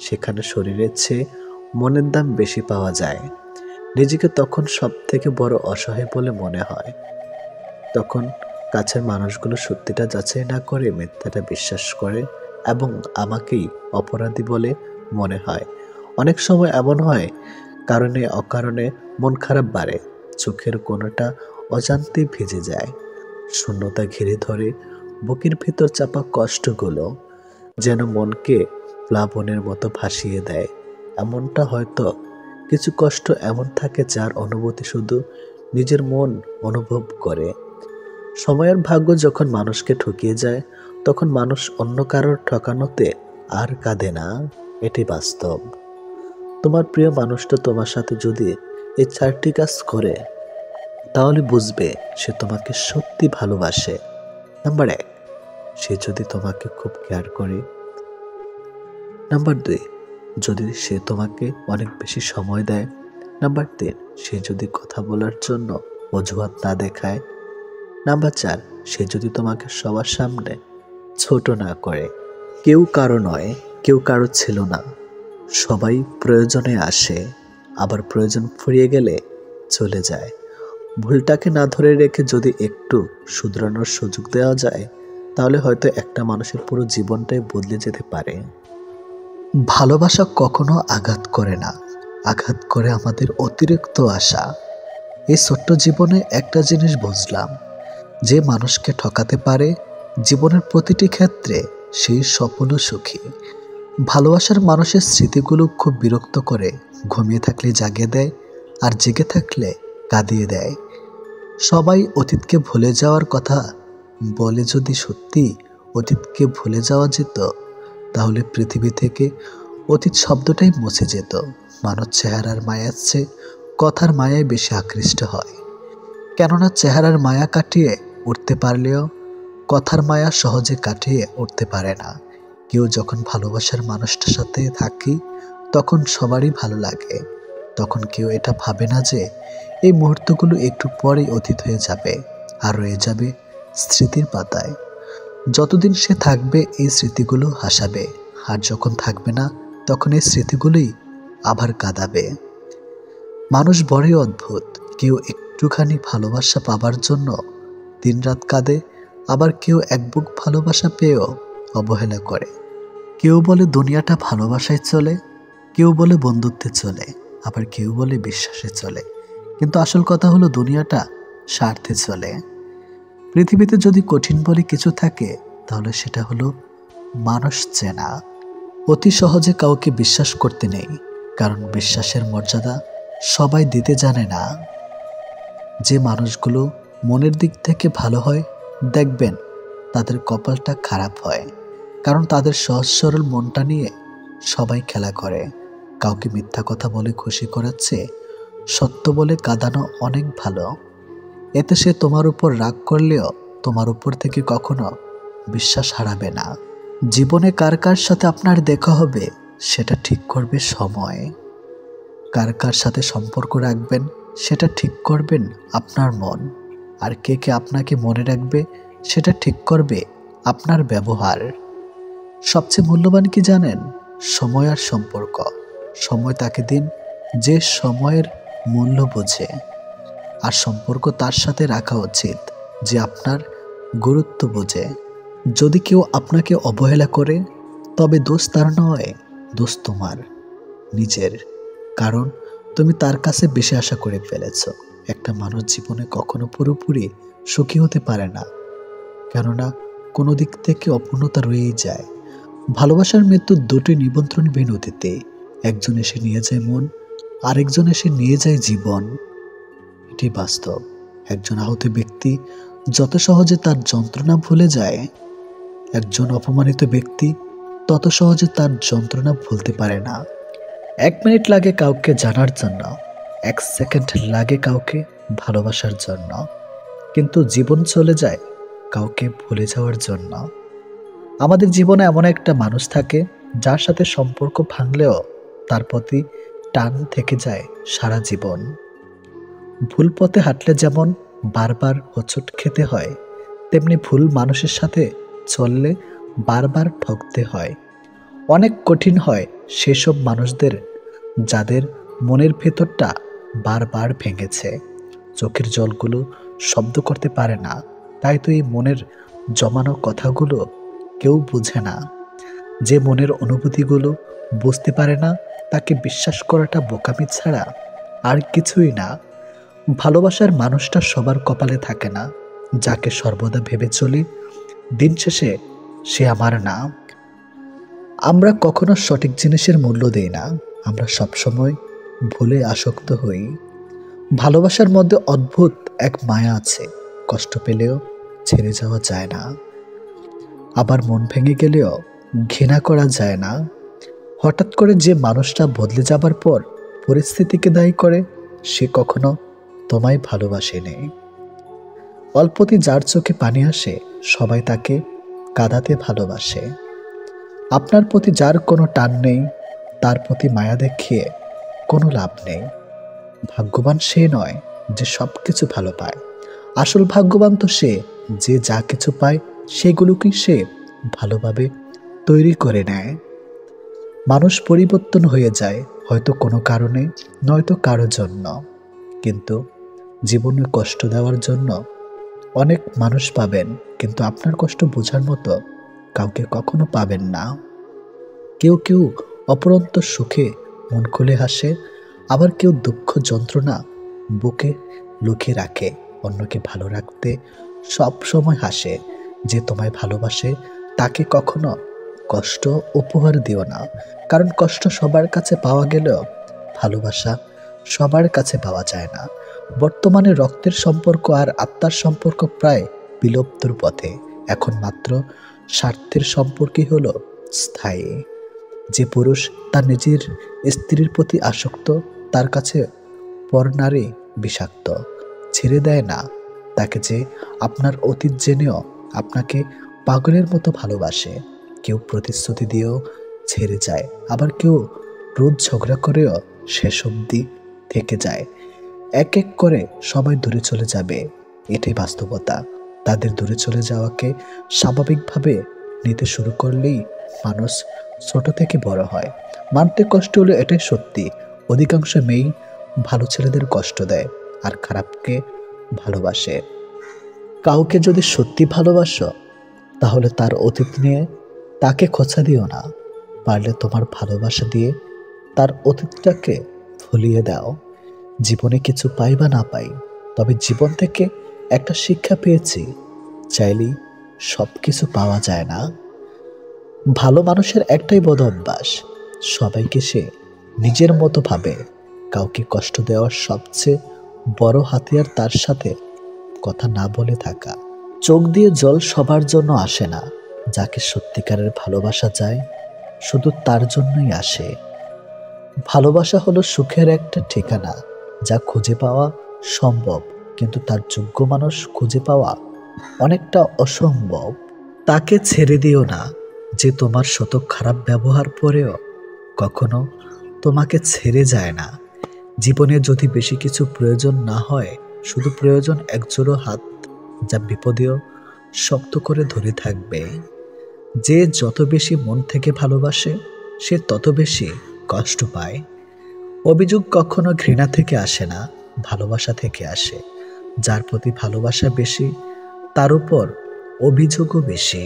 সেখানে শরীরের চেয়ে মনের দাম বেশি পাওয়া যায়। নিজেকে তখন সব থেকে বড় অসহায় বলে মনে হয়। তখন কাছের মানুষগুলো সত্যিটা যাচাই না করে মিথ্যাটা বিশ্বাস করে এবং আমাকেই অপরাধী বলে মনে হয়। অনেক সময় এমন হয়, কারণে অকারণে মন খারাপ বাড়ে, চোখের কোণাটা অজান্তে ভিজে যায়, শূন্যতা ঘিরে ধরে বুকের ভিতর চাপা কষ্টগুলো যেন মনকে প্লাবনের মতো ভাসিয়ে দেয়। এমনটা হয়তো কিছু কষ্ট এমন থাকে যার অনুভূতি শুধু নিজের মন অনুভব করে। সময়ের ভাগ্য যখন মানুষকে ঠকিয়ে যায়, তখন মানুষ অন্য কারোর ঠকানোতে আর কাঁদে না, এটি বাস্তব। তোমার প্রিয় মানুষটা তোমার সাথে যদি এই 4টি কাজ করে, তাহলে বুঝবে সে তোমাকে সত্যি ভালোবাসে। নাম্বার 1, সে যদি তোমাকে খুব কেয়ার করে। নাম্বার 2, যদি সে তোমাকে অনেক বেশি সময় দেয়। নাম্বার 3, সে যদি কথা বলার জন্য অজুহাত না দেখায়। নাম্বার 4, সে যদি তোমাকে সবার সামনে ছোট না করে। কেউ কারো নয়, কেউ কারো ছিল না। সবাই প্রয়োজনে আসে, আবার প্রয়োজন ফুরিয়ে গেলে চলে যায়। ভুলটাকে না ধরে রেখে যদি একটু শুধরানোর সুযোগ দেওয়া যায়, তাহলে হয়তো একটা মানুষের পুরো জীবনটাই বদলে যেতে পারে। ভালোবাসা কখনো আঘাত করে না, আঘাত করে আমাদের অতিরিক্ত আশা। এই ছোট্ট জীবনে একটা জিনিস বুঝলাম, যে মানুষকে ঠকাতে পারে জীবনের প্রতিটি ক্ষেত্রে সেই সফল ও সুখী। ভালোবাসার মানুষের স্মৃতিগুলো খুব বিরক্ত করে, ঘুমিয়ে থাকলে জাগিয়ে দেয় আর জেগে থাকলে কাঁদিয়ে দেয়। সবাই অতীতকে ভুলে যাওয়ার কথা বলে, যদি সত্যি অতীতকে ভুলে যাওয়া যেত, তাহলে পৃথিবী থেকে অতীত শব্দটাই মুছে যেত। মানুষ চেহারার মায়ার চেয়ে কথার মায়ায় বেশি আকৃষ্ট হয়, কেননা চেহারার মায়া কাটিয়ে উঠতে পারলেও কথার মায়া সহজে কাটিয়ে উঠতে পারে না। কেউ যখন ভালোবাসার মানুষটার সাথে থাকি, তখন সবারই ভালো লাগে। তখন কেউ এটা ভাবে না যে এই মুহূর্তগুলো একটু পরেই অতীত হয়ে যাবে আর রয়ে যাবে স্মৃতির পাতায়। যতদিন সে থাকবে এই স্মৃতিগুলো হাসাবে, আর যখন থাকবে না তখন এই স্মৃতিগুলোই আবার কাঁদাবে। মানুষ বড়ই অদ্ভুত, কেউ একটুখানি ভালোবাসা পাবার জন্য দিনরাত কাঁদে, আবার কেউ এক বুক ভালোবাসা পেয়েও অবহেলা করে। কেউ বলে দুনিয়াটা ভালোবাসায় চলে, কেউ বলে বন্ধুত্বে চলে, আবার কেউ বলে বিশ্বাসে চলে, কিন্তু আসল কথা হলো দুনিয়াটা স্বার্থে চলে। পৃথিবীতে যদি কঠিন বলে কিছু থাকে, তাহলে সেটা হলো মানুষ চেনা। অতি সহজে কাউকে বিশ্বাস করতে নেই, কারণ বিশ্বাসের মর্যাদা সবাই দিতে জানে না। যে মানুষগুলো মনের দিক থেকে ভালো হয়, দেখবেন তাদের কপালটা খারাপ হয়। কারণ তাদের সহজ সরল মনটা নিয়ে সবাই খেলা করে। কাউকে মিথ্যা কথা বলে খুশি করাচ্ছে সত্য বলে কাঁদানো অনেক ভালো। এতে সে তোমার উপর রাগ করলেও তোমার উপর থেকে কখনো বিশ্বাস হারাবে না। জীবনে কার কার সাথে আপনার দেখা হবে সেটা ঠিক করবে সময়। কার কার সাথে সম্পর্ক রাখবেন সেটা ঠিক করবেন আপনার মন। আর কে কে আপনাকে মনে রাখবে সেটা ঠিক করবে আপনার ব্যবহার। সবচেয়ে মূল্যবান কি জানেন? সময় আর সম্পর্ক। সময় তাকে দিন যে সময়ের মূল্য বোঝে, আর সম্পর্ক তার সাথে রাখা উচিত যে আপনার গুরুত্ব বোঝে। যদি কেউ আপনাকে অবহেলা করে তবে দোষ তার নয়, দোষ তোমার নিজের। কারণ তুমি তার কাছে বেশি আশা করে ফেলেছ। একটা মানুষ জীবনে কখনো পুরোপুরি সুখী হতে পারে না, কেননা কোনো দিক থেকে অপূর্ণতা রয়েই যায়। ভালোবাসার মৃত্যু দুটি নিমন্ত্রণবিহীন অতীতে। একজন এসে নিয়ে যায় মন, আরেকজন এসে নিয়ে যায় জীবন। এটি বাস্তব। একজন আহত ব্যক্তি যত সহজে তার যন্ত্রণা ভুলে যায়, একজন অপমানিত ব্যক্তি তত সহজে তার যন্ত্রণা ভুলতে পারে না। 1 মিনিট লাগে কাউকে জানার জন্য, 1 সেকেন্ড লাগে কাউকে ভালোবাসার জন্য, কিন্তু জীবন চলে যায় কাউকে ভুলে যাওয়ার জন্য। আমাদের জীবনে এমন একটা মানুষ থাকে যার সাথে সম্পর্ক ভাঙলেও তার প্রতি টান থেকে যায় সারা জীবন। ভুল পথে হাঁটলে যেমন বারবার হোঁচট খেতে হয়, তেমনি ভুল মানুষের সাথে চললে বারবার ঠকতে হয়। অনেক কঠিন হয় সেসব মানুষদের যাদের মনের ভেতরটা বারবার ভেঙেছে। চোখের জলগুলো শব্দ করতে পারে না, তাই তো এই মনের জমানো কথাগুলো কেউ বুঝে না। যে মনের অনুভূতিগুলো বুঝতে পারে না তাকে বিশ্বাস করাটা বোকামি ছাড়া আর কিছুই না। ভালোবাসার মানুষটা সবার কপালে থাকে না। যাকে সর্বদা ভেবে চলি দিন শেষে সে আমার না। আমরা কখনো সঠিক জিনিসের মূল্য দেই না, আমরা সবসময় ভুলে আসক্ত হই। ভালোবাসার মধ্যে অদ্ভুত এক মায়া আছে, কষ্ট পেলেও ছেড়ে যাওয়া যায় না, আবার মন ভেঙে গেলেও ঘৃণা করা যায় না। হঠাৎ করে যে মানুষটা বদলে যাবার পর পরিস্থিতিকে দায়ী করে, সে কখনো তোমায় ভালোবাসেনি। অল্পতে যার চোখে পানি আসে সবাই তাকে কাঁদাতে ভালোবাসে। আপনার প্রতি যার কোনো টান নেই তার প্রতি মায়া দেখিয়ে কোনো লাভ নেই। ভাগ্যবান সে নয় যে সব কিছু ভালো পায়, আসল ভাগ্যবান তো সে যে যা কিছু পায় সেগুলোকে সে ভালোভাবে তৈরি করে নেয়। মানুষ পরিবর্তন হয়ে যায়, হয়তো কোনো কারণে, নয়তো কারো জন্য, কিন্তু জীবনে কষ্ট দেওয়ার জন্য অনেক মানুষ পাবেন, কিন্তু আপনার কষ্ট বোঝার মতো কাউকে কখনো পাবেন না। কেউ কেউ অপরন্ত সুখে মন খুলে হাসে, আবার কেউ দুঃখ যন্ত্রণা বুকে লুকিয়ে রাখে। অন্যকে ভালো রাখতে সব সময় হাসে। যে তোমায় ভালোবাসে তাকে কখনো কষ্ট উপহার দিও না, কারণ কষ্ট সবার কাছে পাওয়া গেলেও ভালোবাসা সবার কাছে পাওয়া যায় না। বর্তমানে রক্তের সম্পর্ক আর আত্মার সম্পর্ক প্রায় বিলুপ্তর পথে। এখন মাত্র স্বার্থের সম্পর্কই হলো স্থায়ী। যে পুরুষ তার নিজের স্ত্রীর প্রতি আসক্ত তার কাছে পরনারী বিষাক্ত। ছেড়ে দেয় না তাকে যে আপনার অতীত জেনেও আপনাকে পাগলের মতো ভালোবাসে। কেউ প্রতিশ্রুতি দিয়েও ছেড়ে যায়, আবার কেউ রোজ ঝগড়া করেও শেষ অবধি থেকে যায়। এক এক করে সবাই দূরে চলে যাবে, এটাই বাস্তবতা। তাদের দূরে চলে যাওয়াকে স্বাভাবিকভাবে নিতে শুরু করলেই মানুষ ছোট থেকে বড় হয়। মানতে কষ্ট হলো, এটাই সত্যি। অধিকাংশ মেয়েই ভালো ছেলেদের কষ্ট দেয় আর খারাপকে ভালোবাসে। কাউকে যদি সত্যি ভালোবাসো তাহলে তার অতীত নিয়ে তাকে খোঁচা দিও না। পারলে তোমার ভালোবাসা দিয়ে তার অতীতটাকে ভুলিয়ে দাও। জীবনে কিছু পাই বা না পাই, তবে জীবন থেকে একটা শিক্ষা পেয়েছি, চাইলেই সব কিছু পাওয়া যায় না। ভালো মানুষের একটাই বদ অভ্যাস, সবাইকে সে নিজের মতো ভাবে। কাউকে কষ্ট দেওয়ার সবচেয়ে বড় হাতিয়ার তার সাথে কথা না বলে থাকা। চোখ দিয়ে জল সবার জন্য আসে না, যাকে সত্যিকারের ভালোবাসা যায় শুধু তার জন্যই আসে। ভালোবাসা হলো সুখের একটা ঠিকানা, যা খুঁজে পাওয়া সম্ভব, কিন্তু তার যোগ্য মানুষ খুঁজে পাওয়া অনেকটা অসম্ভব। তাকে ছেড়ে দিও না যে তোমার শত খারাপ ব্যবহার পরেও কখনো তোমাকে ছেড়ে যায় না। জীবনে যদি বেশি কিছু প্রয়োজন না হয়, শুধু প্রয়োজন একজোড়ো হাত, যা বিপদেও শক্ত করে ধরে থাকবে। যে যত বেশি মন থেকে ভালোবাসে সে তত বেশি কষ্ট পায়। অভিযোগ কখনো ঘৃণা থেকে আসে না, ভালোবাসা থেকে আসে। যার প্রতি ভালোবাসা বেশি তার উপর অভিযোগও বেশি।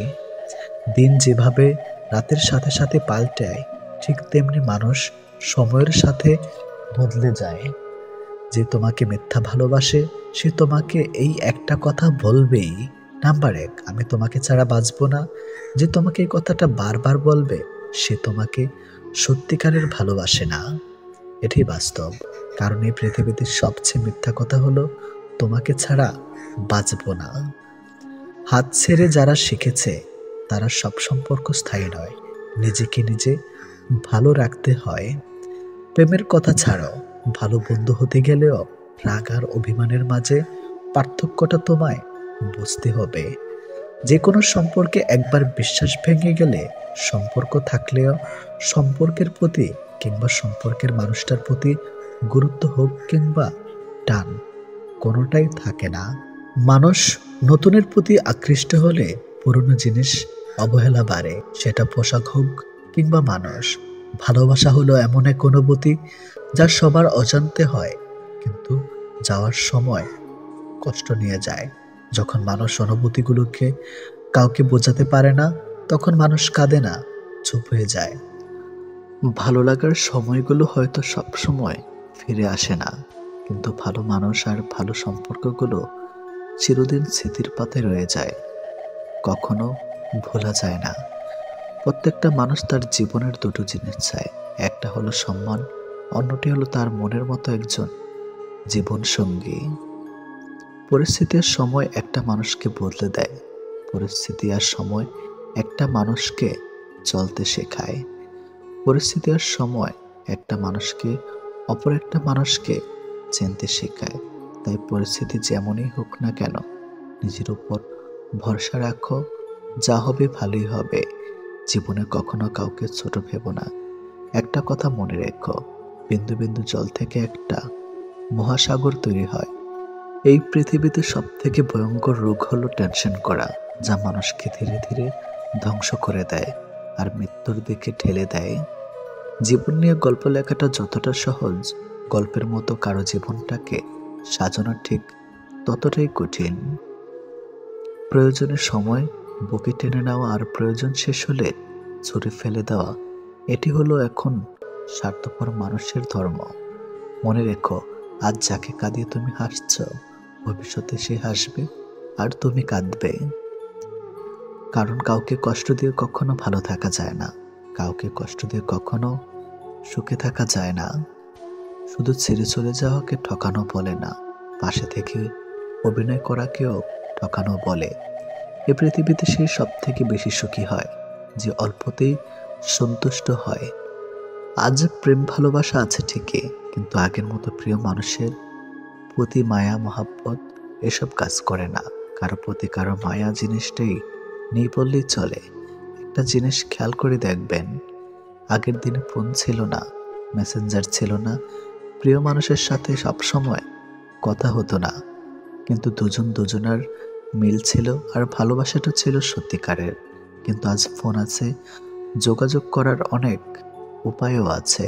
দিন যেভাবে রাতের সাথে সাথে পাল্টায়, ঠিক তেমনি মানুষ সময়ের সাথে বদলে যায়। যে তোমাকে মিথ্যা ভালোবাসে সে তোমাকে এই একটা কথা বলবেই, নাম্বার 1, আমি তোমাকে ছাড়া বাঁচবো না। যে তোমাকে এই কথাটা বারবার বলবে সে তোমাকে সত্যিকারের ভালোবাসে না। এটাই বাস্তব। কারণ এই পৃথিবীতে সবচেয়ে মিথ্যা কথা হলো তোমাকে ছাড়া বাঁচবো না। হাত ছেড়ে যারা শিখেছে তারা সব সম্পর্ক স্থায়ী নয়। নিজেকে নিজে ভালো রাখতে হয়। প্রেমের কথা ছাড়াও ভালো বন্ধু হতে গেলেও রাগ আর অভিমানের মাঝে পার্থক্যটা তোমায় বুঝতে হবে। যে কোনো সম্পর্কে একবার বিশ্বাস ভেঙে গেলে সম্পর্ক থাকলেও সম্পর্কের প্রতি কিংবা সম্পর্কের মানুষটার প্রতি গুরুত্ব হোক কিংবা টান, কোনোটাই থাকে না। মানুষ নতুনের প্রতি আকৃষ্ট হলে পুরনো জিনিস অবহেলা বাড়ে, সেটা পোশাক হোক কিংবা মানুষ। ভালোবাসা হলো এমন এক অনুভূতি যা সবার অজান্তে হয়, কিন্তু যাওয়ার সময় কষ্ট নিয়ে যায়। যখন মানুষ অনুভূতিগুলোকে কাউকে বোঝাতে পারে না, তখন মানুষ কাঁদে না, চুপ হয়ে যায়। ভালো লাগার সময়গুলো হয়তো সব সময় ফিরে আসে না, কিন্তু ভালো মানুষ আর ভালো সম্পর্কগুলো চিরদিন স্মৃতির পাতায় রয়ে যায়, কখনো ভোলা যায় না। প্রত্যেকটা মানুষ তার জীবনের দুটো জিনিস চায়, একটা হলো সম্মান, অন্যটি হলো তার মনের মতো একজন জীবন সঙ্গী। পরিস্থিতির সময় একটা মানুষকে বদলে দেয়, পরিস্থিতি আর সময় একটা মানুষকে চলতে শেখায়। পরিস্থিতি আর সময় একটা মানুষকে অপর একটা মানুষকে চিনতে শেখায়। তাই পরিস্থিতি যেমনই হোক না কেন নিজের উপর ভরসা রাখো, যা হবে ভালোই হবে। জীবনে কখনো কাউকে ছোট ভেবো না। একটা কথা মনে রেখো, বিন্দু বিন্দু জল থেকে একটা মহাসাগর তৈরি হয়। এই পৃথিবীতে সব থেকে ভয়ঙ্কর রোগ হলো টেনশন করা, যা মানুষকে ধীরে ধীরে ধ্বংস করে দেয় আর মৃত্যুর দিকে ঠেলে দেয়। জীবন নিয়ে গল্প লেখাটা যতটা সহজ, গল্পের মতো কারো জীবনটাকে সাজানো ঠিক ততটাই কঠিন। প্রয়োজনের সময় বুকে টেনে নেওয়া আর প্রয়োজন শেষ হলে ছুঁড়ে ফেলে দেওয়া, এটি হলো এখন স্বার্থপর মানুষের ধর্ম। মনে রেখো, আজ যাকে কাঁদিয়ে তুমি হাসছ, ভবিষ্যতে সে হাসবে আর তুমি কাঁদবে। কারণ কাউকে কষ্ট দিয়ে কখনো ভালো থাকা যায় না, কাউকে কষ্ট দিয়ে কখনো সুখে থাকা যায় না। শুধু ছেড়ে চলে যাওয়াকে ঠকানো বলে না, পাশে থেকে অভিনয় করাকেও ঠকানো বলে। এ পৃথিবীতে সে সব থেকে বেশি সুখী হয় যে অল্পতেই সন্তুষ্ট হয়। আজ প্রেম ভালোবাসা আছে ঠিকই, কিন্তু আগের মতো প্রিয় মানুষের প্রতি মায়া মহাব্বত এসব কাজ করে না। কারো প্রতি কারো মায়া জিনিসটাই নেই বললেই চলে। একটা জিনিস খেয়াল করে দেখবেন, আগের দিনে ফোন ছিল না, মেসেঞ্জার ছিল না, প্রিয় মানুষের সাথে সবসময় কথা হতো না, কিন্তু দুজন দুজনের মিল ছিল আর ভালোবাসাটা ছিল সত্যিকারের। কিন্তু আজ ফোন আছে, যোগাযোগ করার অনেক উপায়ও আছে,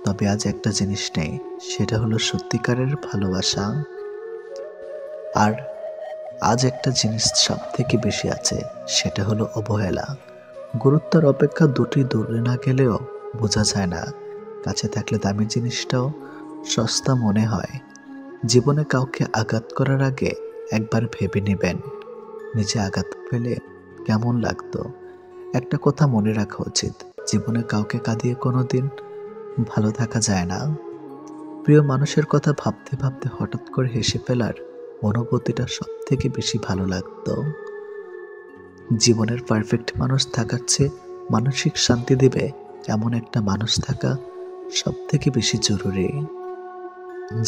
তবে আজ একটা জিনিস নেই, সেটা হলো সত্যিকারের ভালোবাসা। আর আজ একটা জিনিস সব থেকে বেশি আছে, সেটা হলো অবহেলা। গুরুত্বের অপেক্ষা দুটি দূরে না গেলেও বোঝা যায় না, কাছে থাকলে দামি জিনিসটাও সস্তা মনে হয়। জীবনে কাউকে আঘাত করার আগে একবার ভেবে নেবেন, নিজে আঘাত পেলে কেমন লাগতো। একটা কথা মনে রাখা উচিত, জীবনে কাউকে কাঁদিয়ে কোনোদিন ভালো থাকা যায় না। প্রিয় মানুষের কথা ভাবতে ভাবতে হঠাৎ করে হেসে ফেলার অনুভূতিটা সব থেকে বেশি ভালো লাগতো। জীবনের পারফেক্ট মানুষ থাকার চেয়ে মানসিক শান্তি দেবে এমন একটা মানুষ থাকা সব থেকে বেশি জরুরি।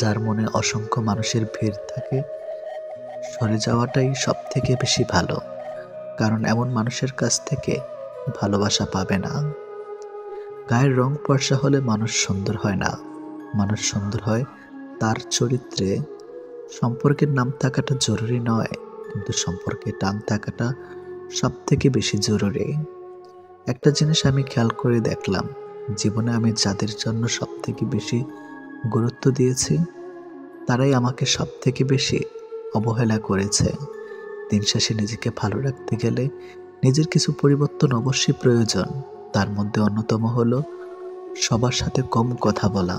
যার মনে অসংখ্য মানুষের ভিড় থাকে, সরে যাওয়াটাই সব থেকে বেশি ভালো, কারণ এমন মানুষের কাছ থেকে ভালোবাসা পাবে না। গায়ের রং ফর্সা হলে মানুষ সুন্দর হয় না, মানুষ সুন্দর হয় তার চরিত্রে। সম্পর্কের নাম থাকাটা জরুরি নয়, কিন্তু সম্পর্কে টান থাকাটা সব থেকে বেশি জরুরি। একটা জিনিস আমি খেয়াল করে দেখলাম, জীবনে আমি যাদের জন্য সব থেকে বেশি গুরুত্ব দিয়েছি তারাই আমাকে সব থেকে বেশি অবহেলা করেছে। দিন শেষে নিজেকে ভালো রাখতে গেলে নিজের কিছু পরিবর্তন অবশ্যই প্রয়োজন। তার মধ্যে অন্যতম হলো সবার সাথে কম কথা বলা।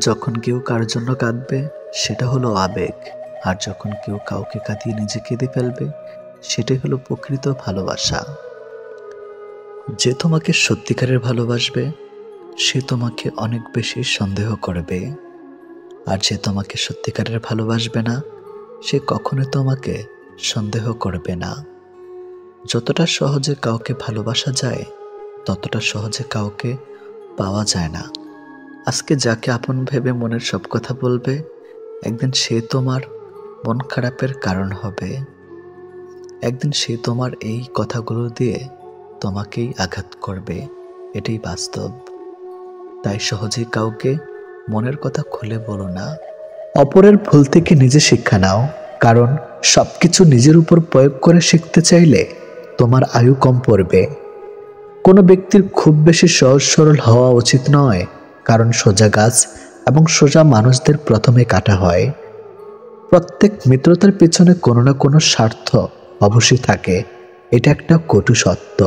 যখন কেউ কার জন্য কাঁদবে সেটা হলো আবেগ, আর যখন কেউ কাউকে কাঁদিয়ে নিজে কেঁদে ফেলবে সেটাই হলো প্রকৃত ভালোবাসা। যে তোমাকে সত্যিকারের ভালোবাসবে সে তোমাকে অনেক বেশি সন্দেহ করবে, আর যে তোমাকে সত্যিকারের ভালোবাসবে না সে কখনো তোমাকে সন্দেহ করবে না। যতটা সহজে কাউকে ভালোবাসা যায় ততটা সহজে কাউকে পাওয়া যায় না। আজকে যাকে আপন ভেবে মনের সব কথা বলবে, একদিন সে তোমার মন খারাপের কারণ হবে। একদিন সে তোমার এই কথাগুলো দিয়ে তোমাকেই আঘাত করবে, এটাই বাস্তব। তাই সহজেই কাউকে মনের কথা খুলে বলো না। অপরের ভুল থেকে নিজে শিক্ষা নাও, কারণ সবকিছু নিজের উপর প্রয়োগ করে শিখতে চাইলে তোমার আয়ু কম পড়বে। কোনো ব্যক্তির খুব বেশি সহজ সরল হওয়া উচিত নয়, কারণ সোজা গাছ এবং সোজা মানুষদের প্রথমে কাটা হয়। প্রত্যেক মিত্রতার পেছনে কোনো না কোনো স্বার্থ অবশ্যই থাকে, এটা একটা কটু সত্য।